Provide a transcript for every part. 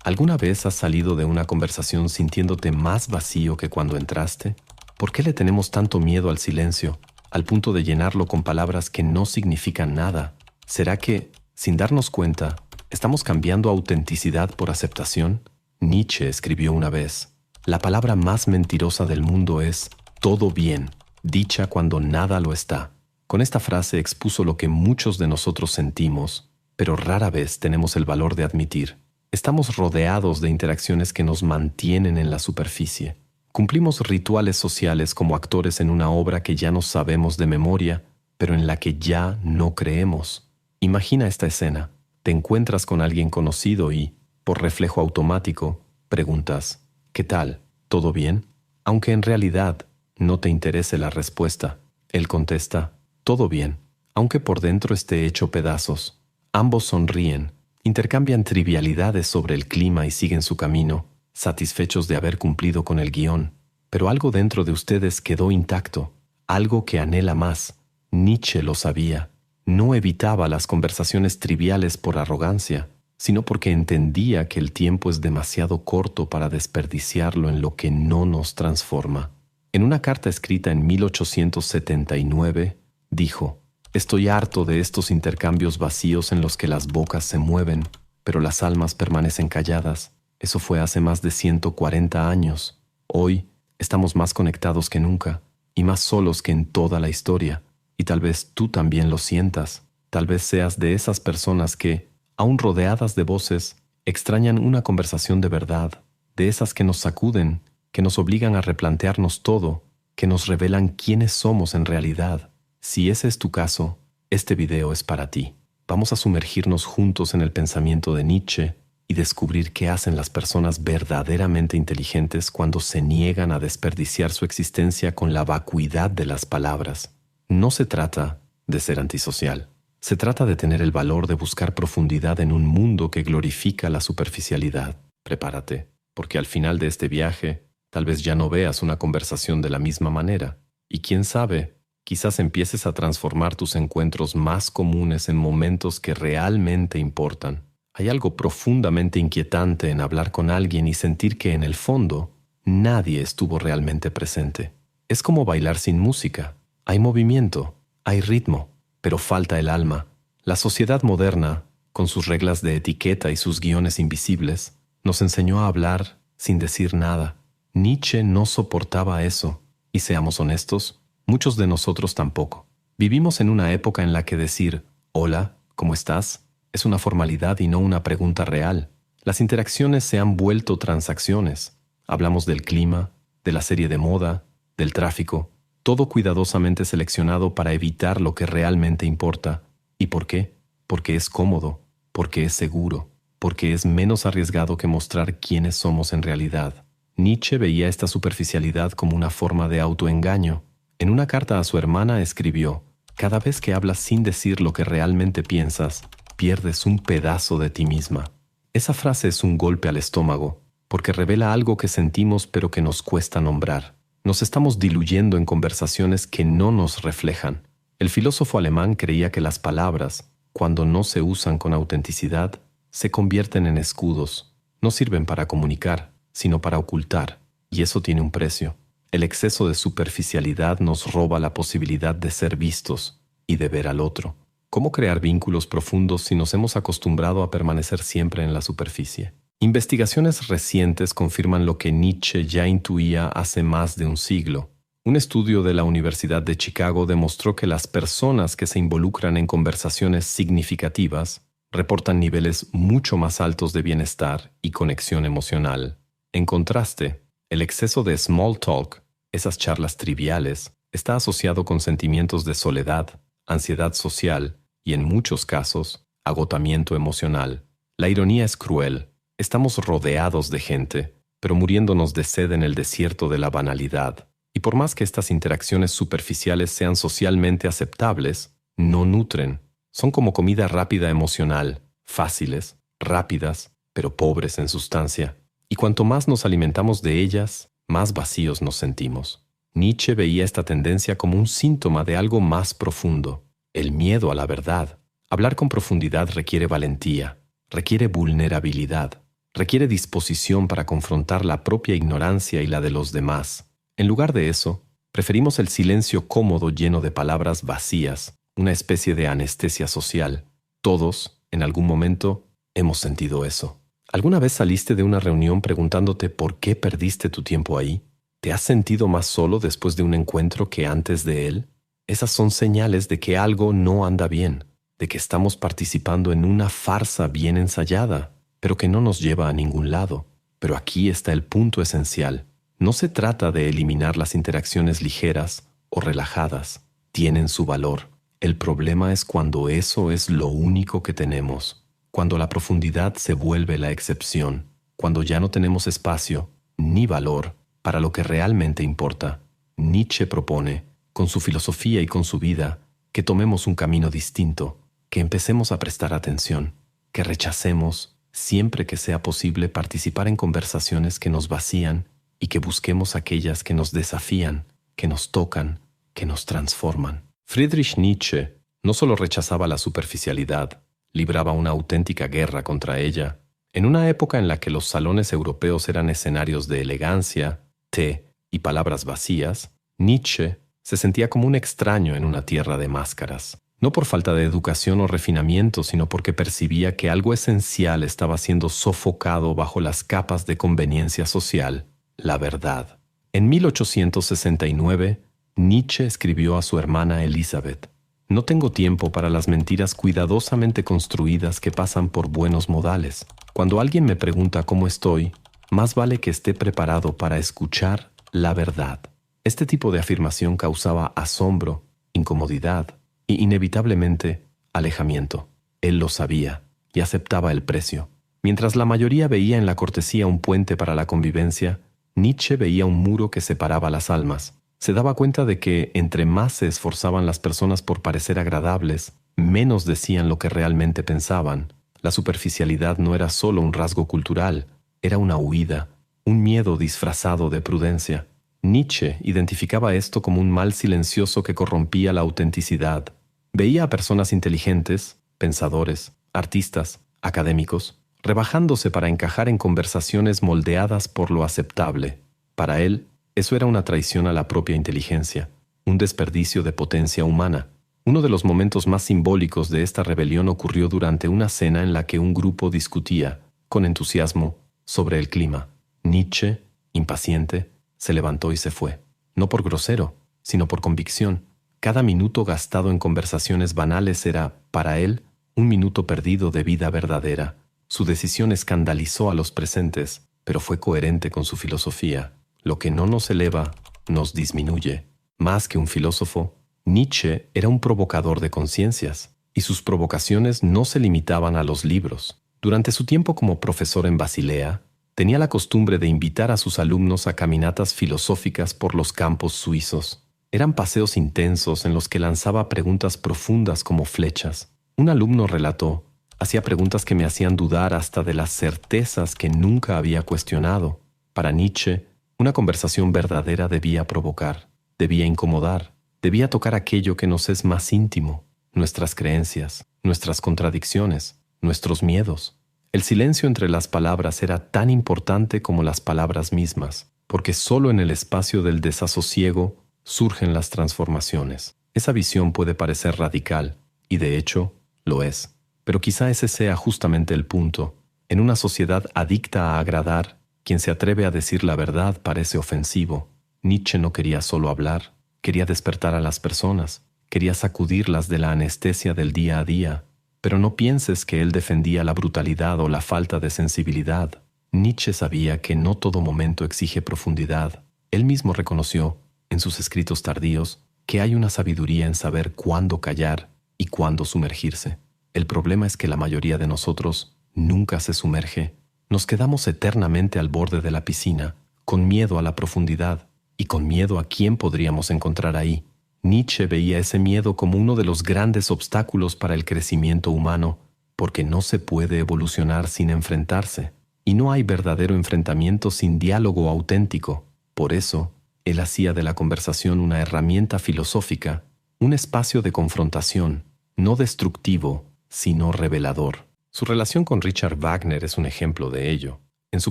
¿Alguna vez has salido de una conversación sintiéndote más vacío que cuando entraste? ¿Por qué le tenemos tanto miedo al silencio, al punto de llenarlo con palabras que no significan nada? ¿Será que, sin darnos cuenta, estamos cambiando autenticidad por aceptación? Nietzsche escribió una vez: la palabra más mentirosa del mundo es todo bien, dicha cuando nada lo está. Con esta frase expuso lo que muchos de nosotros sentimos, pero rara vez tenemos el valor de admitir. Estamos rodeados de interacciones que nos mantienen en la superficie. Cumplimos rituales sociales como actores en una obra que ya no sabemos de memoria, pero en la que ya no creemos. Imagina esta escena. Te encuentras con alguien conocido y, por reflejo automático, preguntas: ¿qué tal? ¿Todo bien? Aunque en realidad no te interese la respuesta. Él contesta: todo bien, aunque por dentro esté hecho pedazos. Ambos sonríen, intercambian trivialidades sobre el clima y siguen su camino, satisfechos de haber cumplido con el guión. Pero algo dentro de ustedes quedó intacto, algo que anhela más. Nietzsche lo sabía. No evitaba las conversaciones triviales por arrogancia, sino porque entendía que el tiempo es demasiado corto para desperdiciarlo en lo que no nos transforma. En una carta escrita en 1879, dijo: estoy harto de estos intercambios vacíos en los que las bocas se mueven, pero las almas permanecen calladas. Eso fue hace más de 140 años. Hoy estamos más conectados que nunca y más solos que en toda la historia. Y tal vez tú también lo sientas. Tal vez seas de esas personas que, aún rodeadas de voces, extrañan una conversación de verdad, de esas que nos sacuden, que nos obligan a replantearnos todo, que nos revelan quiénes somos en realidad. Si ese es tu caso, este video es para ti. Vamos a sumergirnos juntos en el pensamiento de Nietzsche y descubrir qué hacen las personas verdaderamente inteligentes cuando se niegan a desperdiciar su existencia con la vacuidad de las palabras. No se trata de ser antisocial. Se trata de tener el valor de buscar profundidad en un mundo que glorifica la superficialidad. Prepárate, porque al final de este viaje, tal vez ya no veas una conversación de la misma manera. Y quién sabe, quizás empieces a transformar tus encuentros más comunes en momentos que realmente importan. Hay algo profundamente inquietante en hablar con alguien y sentir que en el fondo nadie estuvo realmente presente. Es como bailar sin música. Hay movimiento, hay ritmo, pero falta el alma. La sociedad moderna, con sus reglas de etiqueta y sus guiones invisibles, nos enseñó a hablar sin decir nada. Nietzsche no soportaba eso, y seamos honestos, muchos de nosotros tampoco. Vivimos en una época en la que decir «Hola, ¿cómo estás?» es una formalidad y no una pregunta real. Las interacciones se han vuelto transacciones. Hablamos del clima, de la serie de moda, del tráfico, todo cuidadosamente seleccionado para evitar lo que realmente importa. ¿Y por qué? Porque es cómodo, porque es seguro, porque es menos arriesgado que mostrar quiénes somos en realidad. Nietzsche veía esta superficialidad como una forma de autoengaño. En una carta a su hermana escribió: «Cada vez que hablas sin decir lo que realmente piensas, pierdes un pedazo de ti misma». Esa frase es un golpe al estómago, porque revela algo que sentimos pero que nos cuesta nombrar. Nos estamos diluyendo en conversaciones que no nos reflejan. El filósofo alemán creía que las palabras, cuando no se usan con autenticidad, se convierten en escudos. No sirven para comunicar, sino para ocultar, y eso tiene un precio. El exceso de superficialidad nos roba la posibilidad de ser vistos y de ver al otro. ¿Cómo crear vínculos profundos si nos hemos acostumbrado a permanecer siempre en la superficie? Investigaciones recientes confirman lo que Nietzsche ya intuía hace más de un siglo. Un estudio de la Universidad de Chicago demostró que las personas que se involucran en conversaciones significativas reportan niveles mucho más altos de bienestar y conexión emocional. En contraste, el exceso de small talk, esas charlas triviales, está asociado con sentimientos de soledad, ansiedad social y, en muchos casos, agotamiento emocional. La ironía es cruel. Estamos rodeados de gente, pero muriéndonos de sed en el desierto de la banalidad. Y por más que estas interacciones superficiales sean socialmente aceptables, no nutren. Son como comida rápida emocional, fáciles, rápidas, pero pobres en sustancia. Y cuanto más nos alimentamos de ellas, más vacíos nos sentimos. Nietzsche veía esta tendencia como un síntoma de algo más profundo, el miedo a la verdad. Hablar con profundidad requiere valentía, requiere vulnerabilidad. requiere disposición para confrontar la propia ignorancia y la de los demás. En lugar de eso, preferimos el silencio cómodo lleno de palabras vacías, una especie de anestesia social. Todos, en algún momento, hemos sentido eso. ¿Alguna vez saliste de una reunión preguntándote por qué perdiste tu tiempo ahí? ¿Te has sentido más solo después de un encuentro que antes de él? Esas son señales de que algo no anda bien, de que estamos participando en una farsa bien ensayada, pero que no nos lleva a ningún lado. Pero aquí está el punto esencial. No se trata de eliminar las interacciones ligeras o relajadas. Tienen su valor. El problema es cuando eso es lo único que tenemos, cuando la profundidad se vuelve la excepción, cuando ya no tenemos espacio ni valor para lo que realmente importa. Nietzsche propone, con su filosofía y con su vida, que tomemos un camino distinto, que empecemos a prestar atención, que rechacemos, siempre que sea posible, participar en conversaciones que nos vacían y que busquemos aquellas que nos desafían, que nos tocan, que nos transforman. Friedrich Nietzsche no solo rechazaba la superficialidad, libraba una auténtica guerra contra ella. En una época en la que los salones europeos eran escenarios de elegancia, té y palabras vacías, Nietzsche se sentía como un extraño en una tierra de máscaras. No por falta de educación o refinamiento, sino porque percibía que algo esencial estaba siendo sofocado bajo las capas de conveniencia social: la verdad. En 1869, Nietzsche escribió a su hermana Elizabeth: «No tengo tiempo para las mentiras cuidadosamente construidas que pasan por buenos modales. Cuando alguien me pregunta cómo estoy, más vale que esté preparado para escuchar la verdad». Este tipo de afirmación causaba asombro, incomodidad y inevitablemente alejamiento. Él lo sabía y aceptaba el precio. Mientras la mayoría veía en la cortesía un puente para la convivencia, Nietzsche veía un muro que separaba las almas. Se daba cuenta de que, entre más se esforzaban las personas por parecer agradables, menos decían lo que realmente pensaban. La superficialidad no era solo un rasgo cultural, era una huida, un miedo disfrazado de prudencia. Nietzsche identificaba esto como un mal silencioso que corrompía la autenticidad. Veía a personas inteligentes, pensadores, artistas, académicos, rebajándose para encajar en conversaciones moldeadas por lo aceptable. Para él, eso era una traición a la propia inteligencia, un desperdicio de potencia humana. Uno de los momentos más simbólicos de esta rebelión ocurrió durante una cena en la que un grupo discutía, con entusiasmo, sobre el clima. Nietzsche, impaciente, se levantó y se fue. No por grosero, sino por convicción. Cada minuto gastado en conversaciones banales era, para él, un minuto perdido de vida verdadera. Su decisión escandalizó a los presentes, pero fue coherente con su filosofía. Lo que no nos eleva, nos disminuye. Más que un filósofo, Nietzsche era un provocador de conciencias, y sus provocaciones no se limitaban a los libros. Durante su tiempo como profesor en Basilea, tenía la costumbre de invitar a sus alumnos a caminatas filosóficas por los campos suizos. Eran paseos intensos en los que lanzaba preguntas profundas como flechas. Un alumno relató: «Hacía preguntas que me hacían dudar hasta de las certezas que nunca había cuestionado». Para Nietzsche, una conversación verdadera debía provocar, debía incomodar, debía tocar aquello que nos es más íntimo, nuestras creencias, nuestras contradicciones, nuestros miedos. El silencio entre las palabras era tan importante como las palabras mismas, porque solo en el espacio del desasosiego surgen las transformaciones. Esa visión puede parecer radical, y de hecho, lo es. Pero quizá ese sea justamente el punto. En una sociedad adicta a agradar, quien se atreve a decir la verdad parece ofensivo. Nietzsche no quería solo hablar, quería despertar a las personas, quería sacudirlas de la anestesia del día a día. Pero no pienses que él defendía la brutalidad o la falta de sensibilidad. Nietzsche sabía que no todo momento exige profundidad. Él mismo reconoció, en sus escritos tardíos, que hay una sabiduría en saber cuándo callar y cuándo sumergirse. El problema es que la mayoría de nosotros nunca se sumerge. Nos quedamos eternamente al borde de la piscina, con miedo a la profundidad y con miedo a quién podríamos encontrar ahí. Nietzsche veía ese miedo como uno de los grandes obstáculos para el crecimiento humano, porque no se puede evolucionar sin enfrentarse, y no hay verdadero enfrentamiento sin diálogo auténtico. Por eso, él hacía de la conversación una herramienta filosófica, un espacio de confrontación, no destructivo, sino revelador. Su relación con Richard Wagner es un ejemplo de ello. En su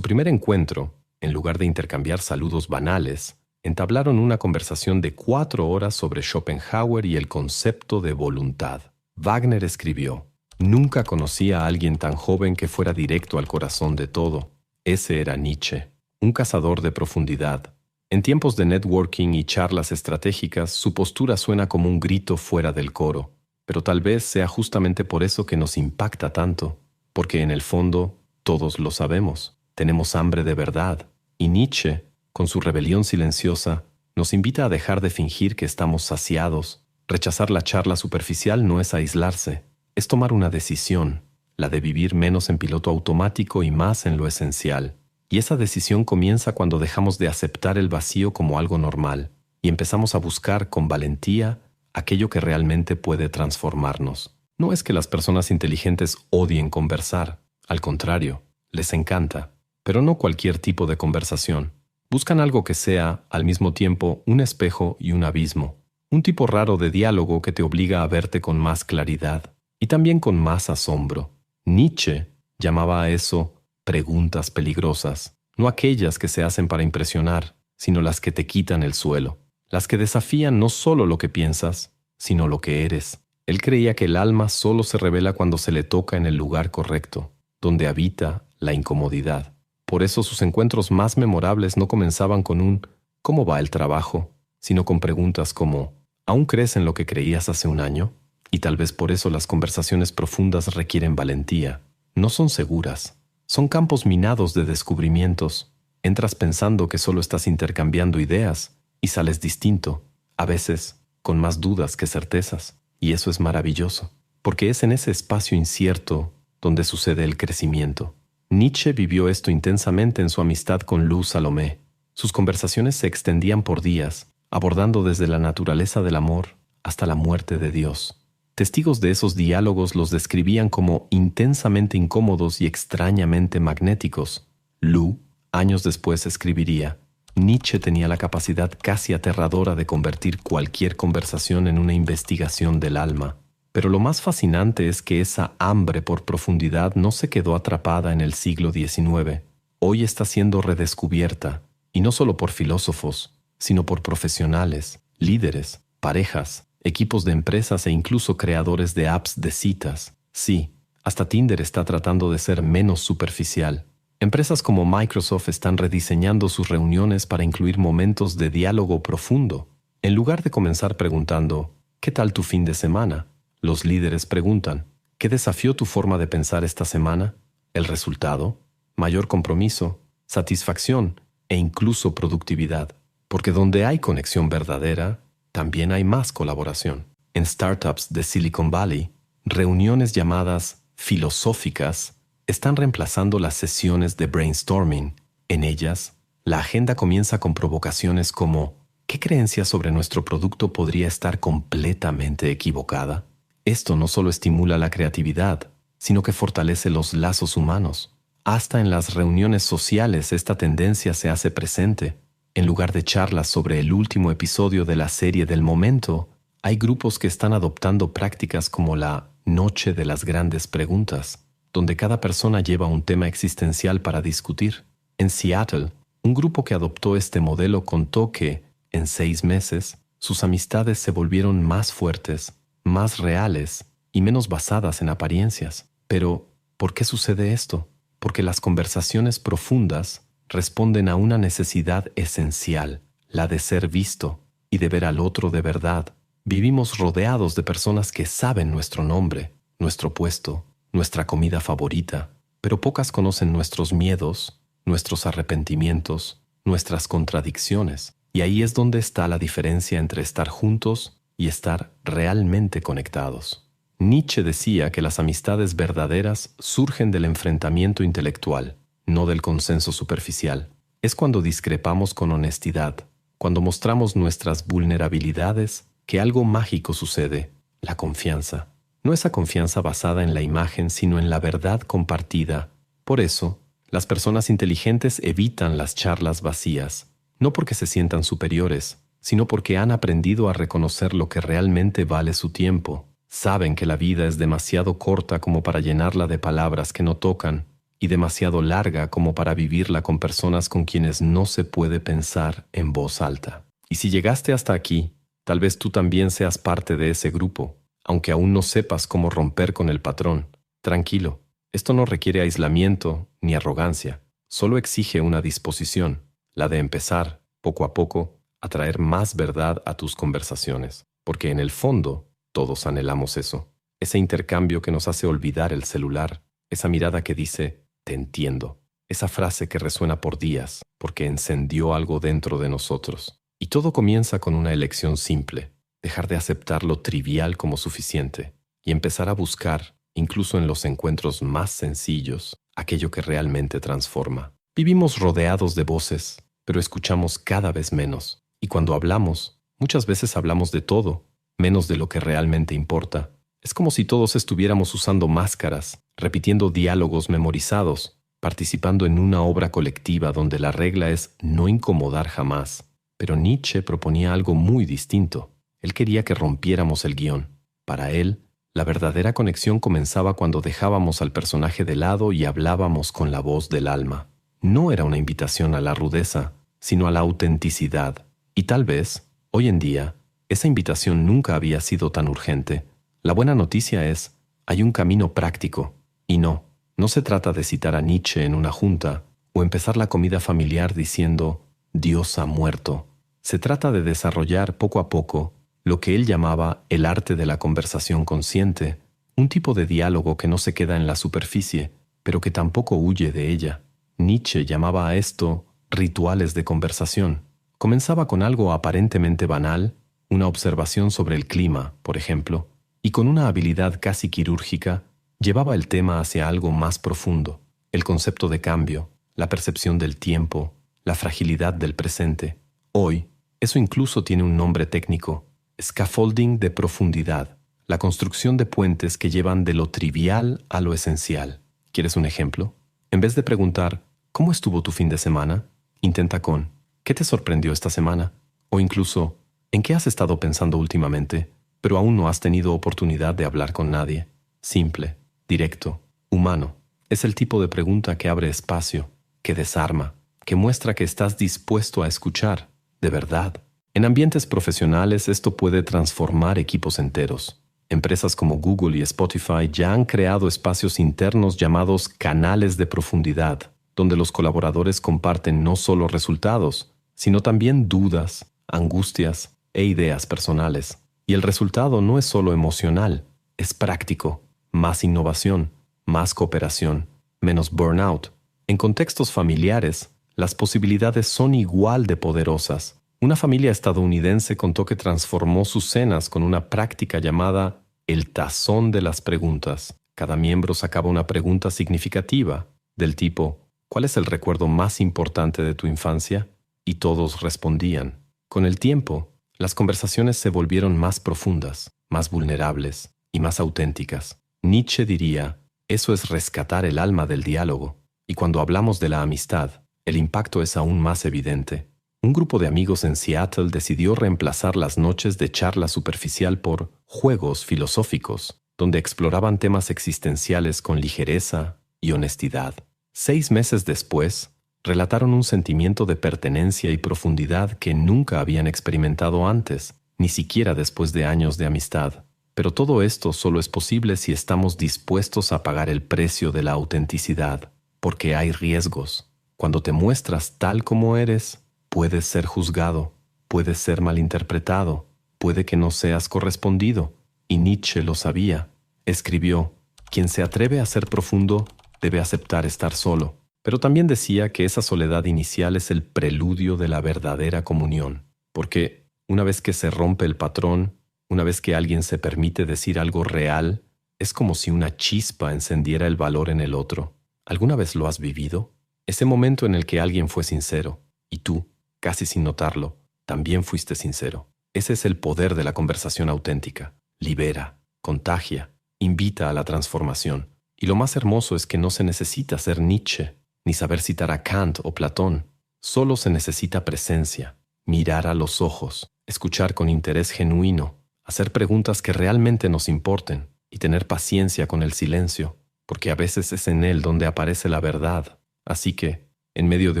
primer encuentro, en lugar de intercambiar saludos banales, entablaron una conversación de 4 horas sobre Schopenhauer y el concepto de voluntad. Wagner escribió: «Nunca conocí a alguien tan joven que fuera directo al corazón de todo. Ese era Nietzsche, un cazador de profundidad. En tiempos de networking y charlas estratégicas, su postura suena como un grito fuera del coro. Pero tal vez sea justamente por eso que nos impacta tanto, porque en el fondo todos lo sabemos. Tenemos hambre de verdad. Y Nietzsche, con su rebelión silenciosa, nos invita a dejar de fingir que estamos saciados. Rechazar la charla superficial no es aislarse, es tomar una decisión, la de vivir menos en piloto automático y más en lo esencial. Y esa decisión comienza cuando dejamos de aceptar el vacío como algo normal y empezamos a buscar con valentía aquello que realmente puede transformarnos. No es que las personas inteligentes odien conversar, al contrario, les encanta, pero no cualquier tipo de conversación. Buscan algo que sea, al mismo tiempo, un espejo y un abismo, un tipo raro de diálogo que te obliga a verte con más claridad y también con más asombro. Nietzsche llamaba a eso preguntas peligrosas, no aquellas que se hacen para impresionar, sino las que te quitan el suelo, las que desafían no solo lo que piensas, sino lo que eres. Él creía que el alma solo se revela cuando se le toca en el lugar correcto, donde habita la incomodidad. Por eso sus encuentros más memorables no comenzaban con un «¿Cómo va el trabajo?», sino con preguntas como «¿Aún crees en lo que creías hace un año?». Y tal vez por eso las conversaciones profundas requieren valentía. No son seguras. Son campos minados de descubrimientos. Entras pensando que solo estás intercambiando ideas y sales distinto, a veces con más dudas que certezas. Y eso es maravilloso, porque es en ese espacio incierto donde sucede el crecimiento. Nietzsche vivió esto intensamente en su amistad con Lou Salomé. Sus conversaciones se extendían por días, abordando desde la naturaleza del amor hasta la muerte de Dios. Testigos de esos diálogos los describían como intensamente incómodos y extrañamente magnéticos. Lou, años después, escribiría: «Nietzsche tenía la capacidad casi aterradora de convertir cualquier conversación en una investigación del alma». Pero lo más fascinante es que esa hambre por profundidad no se quedó atrapada en el siglo XIX. Hoy está siendo redescubierta, y no solo por filósofos, sino por profesionales, líderes, parejas, equipos de empresas e incluso creadores de apps de citas. Sí, hasta Tinder está tratando de ser menos superficial. Empresas como Microsoft están rediseñando sus reuniones para incluir momentos de diálogo profundo. En lugar de comenzar preguntando «¿Qué tal tu fin de semana?», los líderes preguntan «¿Qué desafió tu forma de pensar esta semana?». El resultado: mayor compromiso, satisfacción e incluso productividad. Porque donde hay conexión verdadera, también hay más colaboración. En startups de Silicon Valley, reuniones llamadas filosóficas están reemplazando las sesiones de brainstorming. En ellas, la agenda comienza con provocaciones como ¿qué creencia sobre nuestro producto podría estar completamente equivocada? Esto no solo estimula la creatividad, sino que fortalece los lazos humanos. Hasta en las reuniones sociales esta tendencia se hace presente. En lugar de charlas sobre el último episodio de la serie del momento, hay grupos que están adoptando prácticas como la Noche de las Grandes Preguntas, donde cada persona lleva un tema existencial para discutir. En Seattle, un grupo que adoptó este modelo contó que, en 6 meses, sus amistades se volvieron más fuertes, más reales y menos basadas en apariencias. Pero, ¿por qué sucede esto? Porque las conversaciones profundas responden a una necesidad esencial, la de ser visto y de ver al otro de verdad. Vivimos rodeados de personas que saben nuestro nombre, nuestro puesto, nuestra comida favorita, pero pocas conocen nuestros miedos, nuestros arrepentimientos, nuestras contradicciones. Y ahí es donde está la diferencia entre estar juntos y estar realmente conectados. Nietzsche decía que las amistades verdaderas surgen del enfrentamiento intelectual, no del consenso superficial. Es cuando discrepamos con honestidad, cuando mostramos nuestras vulnerabilidades, que algo mágico sucede: la confianza. No esa confianza basada en la imagen, sino en la verdad compartida. Por eso, las personas inteligentes evitan las charlas vacías, no porque se sientan superiores, sino porque han aprendido a reconocer lo que realmente vale su tiempo. Saben que la vida es demasiado corta como para llenarla de palabras que no tocan y demasiado larga como para vivirla con personas con quienes no se puede pensar en voz alta. Y si llegaste hasta aquí, tal vez tú también seas parte de ese grupo, aunque aún no sepas cómo romper con el patrón. Tranquilo, esto no requiere aislamiento ni arrogancia, solo exige una disposición, la de empezar, poco a poco, a traer más verdad a tus conversaciones, porque en el fondo, todos anhelamos eso, ese intercambio que nos hace olvidar el celular, esa mirada que dice, te entiendo, esa frase que resuena por días, porque encendió algo dentro de nosotros. Y todo comienza con una elección simple, dejar de aceptar lo trivial como suficiente y empezar a buscar, incluso en los encuentros más sencillos, aquello que realmente transforma. Vivimos rodeados de voces, pero escuchamos cada vez menos. Y cuando hablamos, muchas veces hablamos de todo, menos de lo que realmente importa. Es como si todos estuviéramos usando máscaras, repitiendo diálogos memorizados, participando en una obra colectiva donde la regla es no incomodar jamás. Pero Nietzsche proponía algo muy distinto. Él quería que rompiéramos el guión. Para él, la verdadera conexión comenzaba cuando dejábamos al personaje de lado y hablábamos con la voz del alma. No era una invitación a la rudeza, sino a la autenticidad. Y tal vez, hoy en día, esa invitación nunca había sido tan urgente. La buena noticia es, hay un camino práctico. Y no se trata de citar a Nietzsche en una junta o empezar la comida familiar diciendo, Dios ha muerto. Se trata de desarrollar poco a poco lo que él llamaba el arte de la conversación consciente, un tipo de diálogo que no se queda en la superficie, pero que tampoco huye de ella. Nietzsche llamaba a esto rituales de conversación. Comenzaba con algo aparentemente banal, una observación sobre el clima, por ejemplo, y con una habilidad casi quirúrgica, llevaba el tema hacia algo más profundo, el concepto de cambio, la percepción del tiempo, la fragilidad del presente. Hoy, eso incluso tiene un nombre técnico, scaffolding de profundidad, la construcción de puentes que llevan de lo trivial a lo esencial. ¿Quieres un ejemplo? En vez de preguntar, ¿cómo estuvo tu fin de semana?, intenta con, ¿qué te sorprendió esta semana? O incluso, ¿en qué has estado pensando últimamente, pero aún no has tenido oportunidad de hablar con nadie? Simple, directo, humano. Es el tipo de pregunta que abre espacio, que desarma, que muestra que estás dispuesto a escuchar, de verdad. En ambientes profesionales esto puede transformar equipos enteros. Empresas como Google y Spotify ya han creado espacios internos llamados canales de profundidad, donde los colaboradores comparten no solo resultados, sino también dudas, angustias e ideas personales. Y el resultado no es solo emocional, es práctico. Más innovación, más cooperación, menos burnout. En contextos familiares, las posibilidades son igual de poderosas. Una familia estadounidense contó que transformó sus cenas con una práctica llamada el tazón de las preguntas. Cada miembro sacaba una pregunta significativa, del tipo, ¿cuál es el recuerdo más importante de tu infancia? Y todos respondían. Con el tiempo, las conversaciones se volvieron más profundas, más vulnerables y más auténticas. Nietzsche diría, eso es rescatar el alma del diálogo. Y cuando hablamos de la amistad, el impacto es aún más evidente. Un grupo de amigos en Seattle decidió reemplazar las noches de charla superficial por juegos filosóficos, donde exploraban temas existenciales con ligereza y honestidad. 6 meses después, relataron un sentimiento de pertenencia y profundidad que nunca habían experimentado antes, ni siquiera después de años de amistad. Pero todo esto solo es posible si estamos dispuestos a pagar el precio de la autenticidad, porque hay riesgos. Cuando te muestras tal como eres, puedes ser juzgado, puedes ser malinterpretado, puede que no seas correspondido. Y Nietzsche lo sabía. Escribió, quien se atreve a ser profundo debe aceptar estar solo. Pero también decía que esa soledad inicial es el preludio de la verdadera comunión, porque una vez que se rompe el patrón, una vez que alguien se permite decir algo real, es como si una chispa encendiera el valor en el otro. ¿Alguna vez lo has vivido? Ese momento en el que alguien fue sincero, y tú, casi sin notarlo, también fuiste sincero. Ese es el poder de la conversación auténtica. Libera, contagia, invita a la transformación. Y lo más hermoso es que no se necesita ser Nietzsche, ni saber citar a Kant o Platón. Solo se necesita presencia, mirar a los ojos, escuchar con interés genuino, hacer preguntas que realmente nos importen y tener paciencia con el silencio, porque a veces es en él donde aparece la verdad. Así que, en medio de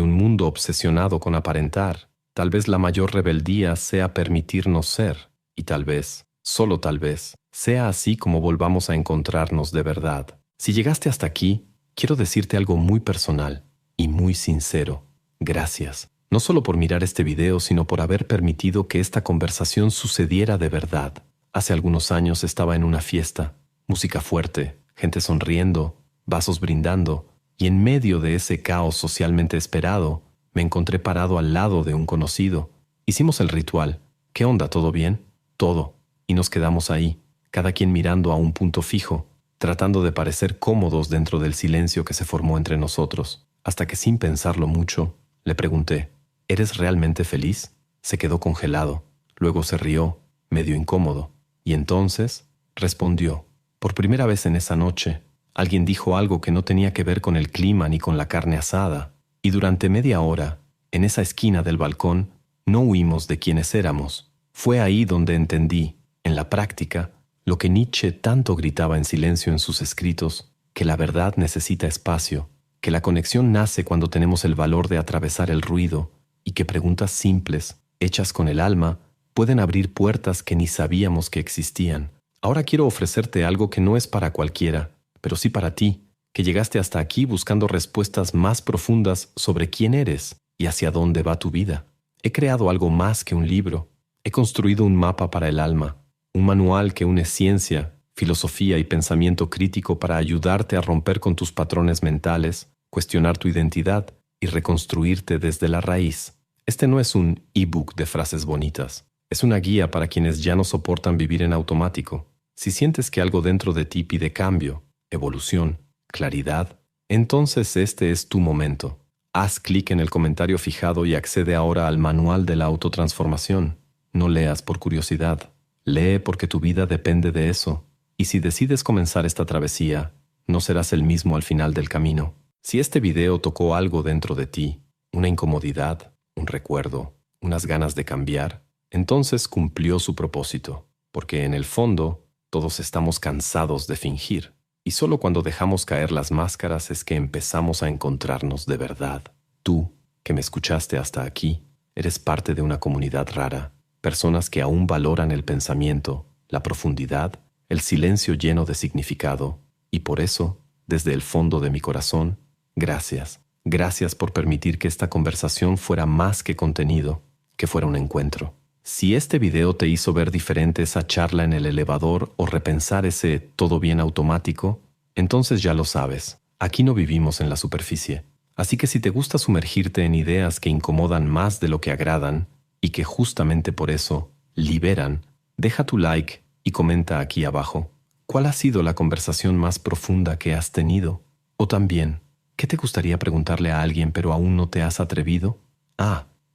un mundo obsesionado con aparentar, tal vez la mayor rebeldía sea permitirnos ser, y tal vez, solo tal vez, sea así como volvamos a encontrarnos de verdad. Si llegaste hasta aquí, quiero decirte algo muy personal y muy sincero. Gracias. No solo por mirar este video, sino por haber permitido que esta conversación sucediera de verdad. Hace algunos años estaba en una fiesta, música fuerte, gente sonriendo, vasos brindando, y en medio de ese caos socialmente esperado, me encontré parado al lado de un conocido. Hicimos el ritual. ¿Qué onda? ¿Todo bien? Todo. Y nos quedamos ahí, cada quien mirando a un punto fijo, tratando de parecer cómodos dentro del silencio que se formó entre nosotros, hasta que sin pensarlo mucho, le pregunté, ¿eres realmente feliz? Se quedó congelado, luego se rió, medio incómodo, y entonces respondió. Por primera vez en esa noche, alguien dijo algo que no tenía que ver con el clima ni con la carne asada, y durante media hora, en esa esquina del balcón, no huimos de quienes éramos. Fue ahí donde entendí, en la práctica, lo que Nietzsche tanto gritaba en silencio en sus escritos, que la verdad necesita espacio, que la conexión nace cuando tenemos el valor de atravesar el ruido y que preguntas simples, hechas con el alma, pueden abrir puertas que ni sabíamos que existían. Ahora quiero ofrecerte algo que no es para cualquiera, pero sí para ti, que llegaste hasta aquí buscando respuestas más profundas sobre quién eres y hacia dónde va tu vida. He creado algo más que un libro. He construido un mapa para el alma, un manual que une ciencia, filosofía y pensamiento crítico para ayudarte a romper con tus patrones mentales, cuestionar tu identidad y reconstruirte desde la raíz. Este no es un ebook de frases bonitas. Es una guía para quienes ya no soportan vivir en automático. Si sientes que algo dentro de ti pide cambio, evolución, claridad, entonces este es tu momento. Haz clic en el comentario fijado y accede ahora al manual de la autotransformación. No leas por curiosidad. Lee porque tu vida depende de eso. Y si decides comenzar esta travesía, no serás el mismo al final del camino. Si este video tocó algo dentro de ti, una incomodidad, un recuerdo, unas ganas de cambiar, entonces cumplió su propósito, porque en el fondo todos estamos cansados de fingir, y solo cuando dejamos caer las máscaras es que empezamos a encontrarnos de verdad. Tú, que me escuchaste hasta aquí, eres parte de una comunidad rara, personas que aún valoran el pensamiento, la profundidad, el silencio lleno de significado, y por eso, desde el fondo de mi corazón, gracias. Gracias por permitir que esta conversación fuera más que contenido, que fuera un encuentro. Si este video te hizo ver diferente esa charla en el elevador o repensar ese todo bien automático, entonces ya lo sabes, aquí no vivimos en la superficie. Así que si te gusta sumergirte en ideas que incomodan más de lo que agradan y que justamente por eso liberan, deja tu like y comenta aquí abajo. ¿Cuál ha sido la conversación más profunda que has tenido? O también, ¿qué te gustaría preguntarle a alguien pero aún no te has atrevido?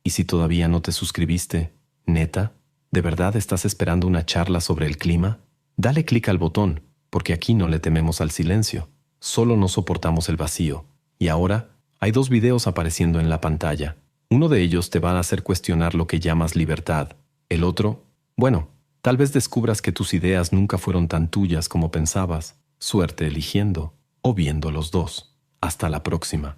Y si todavía no te suscribiste, ¿neta? ¿De verdad estás esperando una charla sobre el clima? Dale clic al botón, porque aquí no le tememos al silencio. Solo no soportamos el vacío. Y ahora, hay 2 videos apareciendo en la pantalla. Uno de ellos te va a hacer cuestionar lo que llamas libertad. El otro, bueno, tal vez descubras que tus ideas nunca fueron tan tuyas como pensabas. Suerte eligiendo, o viendo los 2. Hasta la próxima.